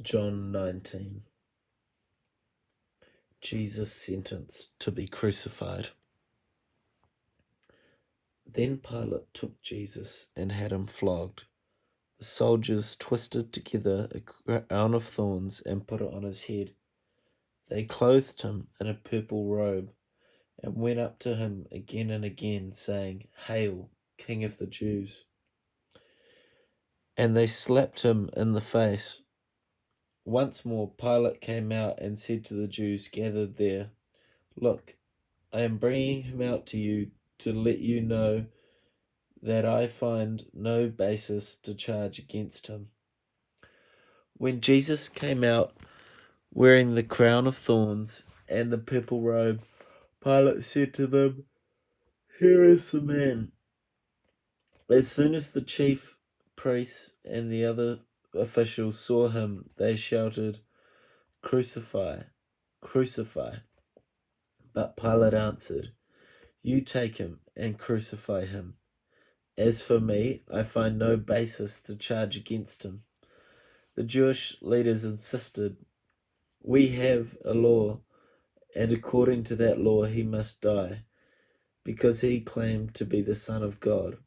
John 19. Jesus sentenced to be crucified. Then Pilate took Jesus and had him flogged. The soldiers twisted together a crown of thorns and put it on his head. They clothed him in a purple robe and went up to him again and again, saying, "Hail, King of the Jews!" And they slapped him in the face. Once more Pilate came out and said to the Jews gathered there, "Look, I am bringing him out to you to let you know that I find no basis to charge against him." When Jesus came out wearing the crown of thorns and the purple robe, Pilate said to them, "Here is the man." As soon as the chief priests and the other officials saw him, they shouted, "Crucify, crucify." But Pilate answered, "You take him and crucify him. As for me, I find no basis to charge against him." The Jewish leaders insisted, "We have a law, and according to that law he must die, because he claimed to be the Son of God."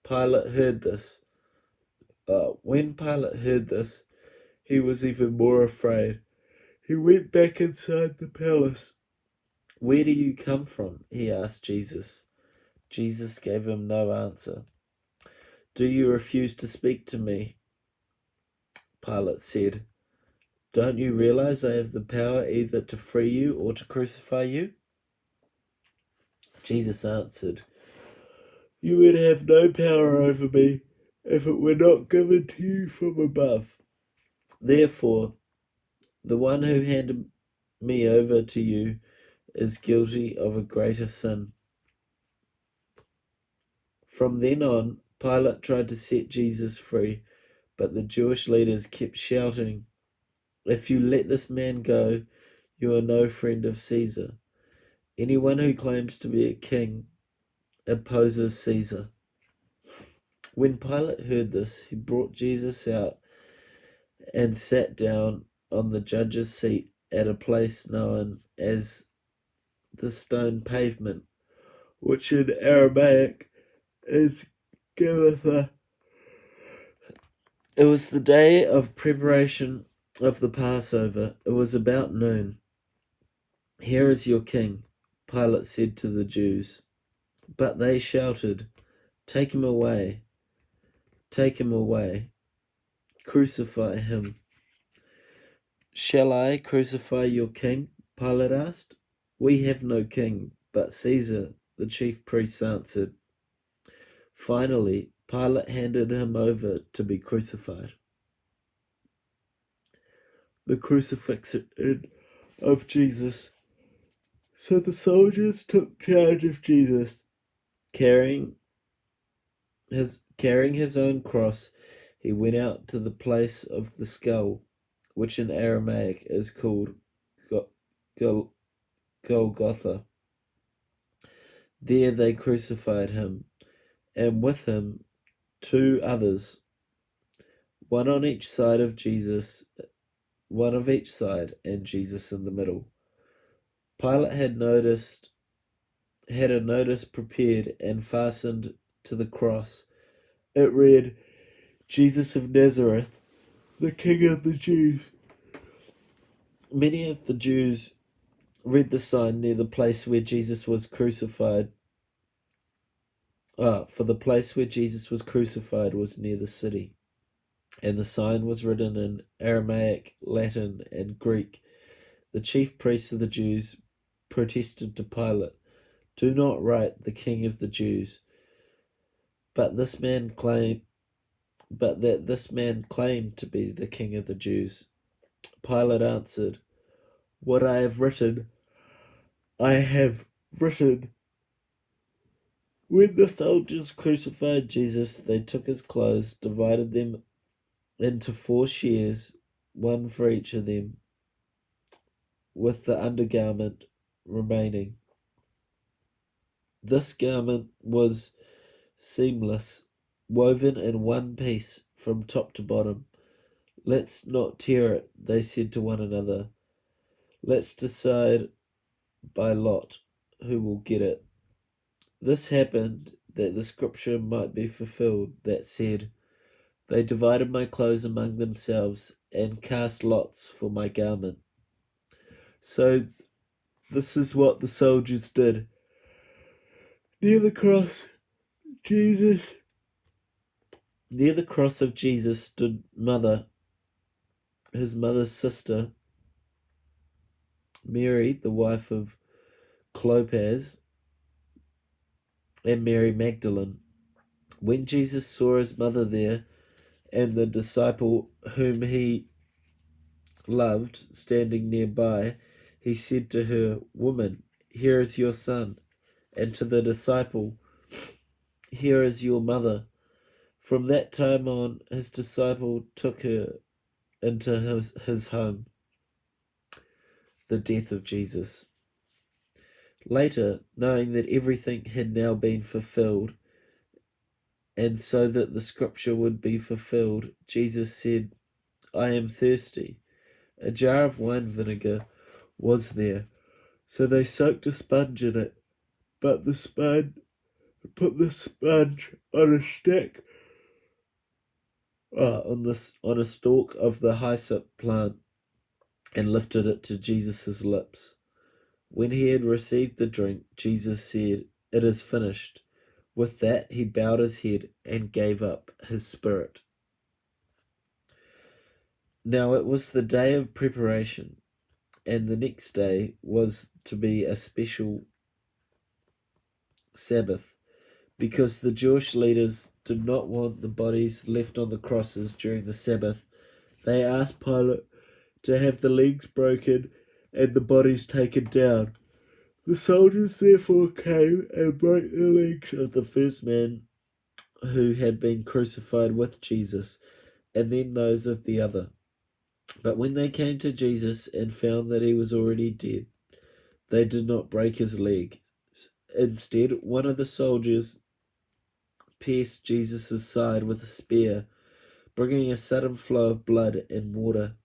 Pilate heard this. When Pilate heard this, he was even more afraid. He went back inside the palace. "Where do you come from?" he asked Jesus. Jesus gave him no answer. "Do you refuse to speak to me?" Pilate said. "Don't you realize I have the power either to free you or to crucify you?" Jesus answered, "You would have no power over me if it were not given to you from above. Therefore, the one who handed me over to you is guilty of a greater sin." From then on, Pilate tried to set Jesus free, but the Jewish leaders kept shouting, "If you let this man go, you are no friend of Caesar. Anyone who claims to be a king opposes Caesar." When Pilate heard this, he brought Jesus out and sat down on the judge's seat at a place known as the stone pavement, which in Aramaic is Gabbatha. It was the day of preparation of the Passover. It was about noon. "Here is your king," Pilate said to the Jews. But they shouted, "Take him away! Take him away! Crucify him!" "Shall I crucify your king?" Pilate asked. "We have no king but Caesar," the chief priests answered. Finally, Pilate handed him over to be crucified. The crucifixion of Jesus. So the soldiers took charge of Jesus, carrying his own cross. He went out to the place of the skull, which in Aramaic is called Golgotha. There they crucified him, and with him 2 others, one on each side of Jesus, one of each side, and Jesus in the middle. Pilate had a notice prepared and fastened to the cross. It read, "Jesus of Nazareth, the King of the Jews." Many of the Jews read the sign near the place where Jesus was crucified. For the place where Jesus was crucified was near the city, and the sign was written in Aramaic, Latin, and Greek. The chief priests of the Jews protested to Pilate, "Do not write the King of the Jews," but that this man claimed to be the King of the Jews. Pilate answered, "What I have written, I have written." When the soldiers crucified Jesus, they took his clothes, divided them into 4 shares, one for each of them, with the undergarment remaining. This garment was seamless, woven in one piece from top to bottom. Let's not tear it, they said to one another. Let's decide by lot who will get it. This happened that the scripture might be fulfilled that said, They divided my clothes among themselves and cast lots for my garment. So this is what the soldiers did. Near the cross of Jesus stood his mother's sister, Mary, the wife of Clopas, and Mary Magdalene. When Jesus saw his mother there and the disciple whom he loved standing nearby, he said to her, Woman, here is your son, and to the disciple, Here is your mother. From that time on, his disciple took her into his home. The death of Jesus. Later, knowing that everything had now been fulfilled, and so that the scripture would be fulfilled, Jesus said, I am thirsty. A jar of wine vinegar was there, so they soaked a sponge in it, put the sponge on a stick, on a stalk of the hyssop plant, and lifted it to Jesus' lips. When he had received the drink, Jesus said, It is finished. With that, he bowed his head and gave up his spirit. Now it was the day of preparation, and the next day was to be a special Sabbath, because the Jewish leaders did not want the bodies left on the crosses during the Sabbath. They asked Pilate to have the legs broken and the bodies taken down. The soldiers therefore came and broke the legs of the first man who had been crucified with Jesus, and then those of the other. But when they came to Jesus and found that he was already dead, they did not break his leg. Instead, one of the soldiers pierced Jesus' side with a spear, bringing a sudden flow of blood and water.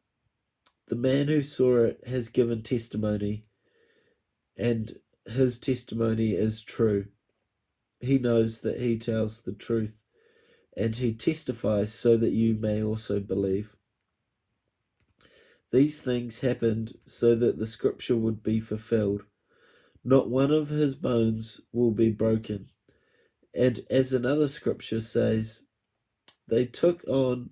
The man who saw it has given testimony, and his testimony is true. He knows that he tells the truth, and he testifies so that you may also believe. These things happened so that the scripture would be fulfilled. Not one of his bones will be broken. And as another scripture says, they will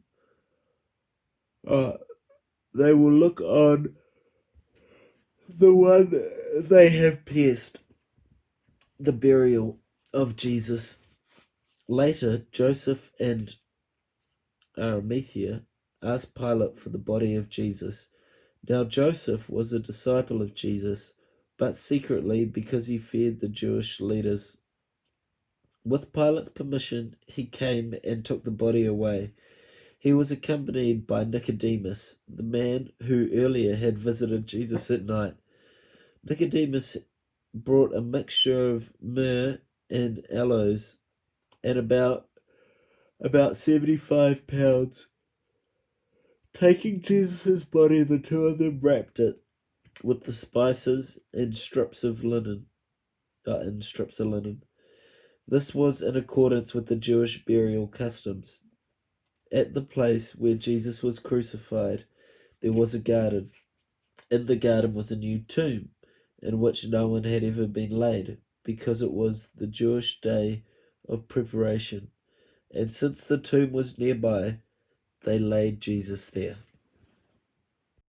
look on the one they have pierced. The burial of Jesus. Later, Joseph and Arimathea asked Pilate for the body of Jesus. Now Joseph was a disciple of Jesus, but secretly because he feared the Jewish leaders. With Pilate's permission, he came and took the body away. He was accompanied by Nicodemus, the man who earlier had visited Jesus at night. Nicodemus brought a mixture of myrrh and aloes and about 75 pounds. Taking Jesus' body, the two of them wrapped it with the spices and strips of linen. This was in accordance with the Jewish burial customs. At the place where Jesus was crucified, there was a garden. In the garden was a new tomb, in which no one had ever been laid, because it was the Jewish day of preparation. And since the tomb was nearby, they laid Jesus there.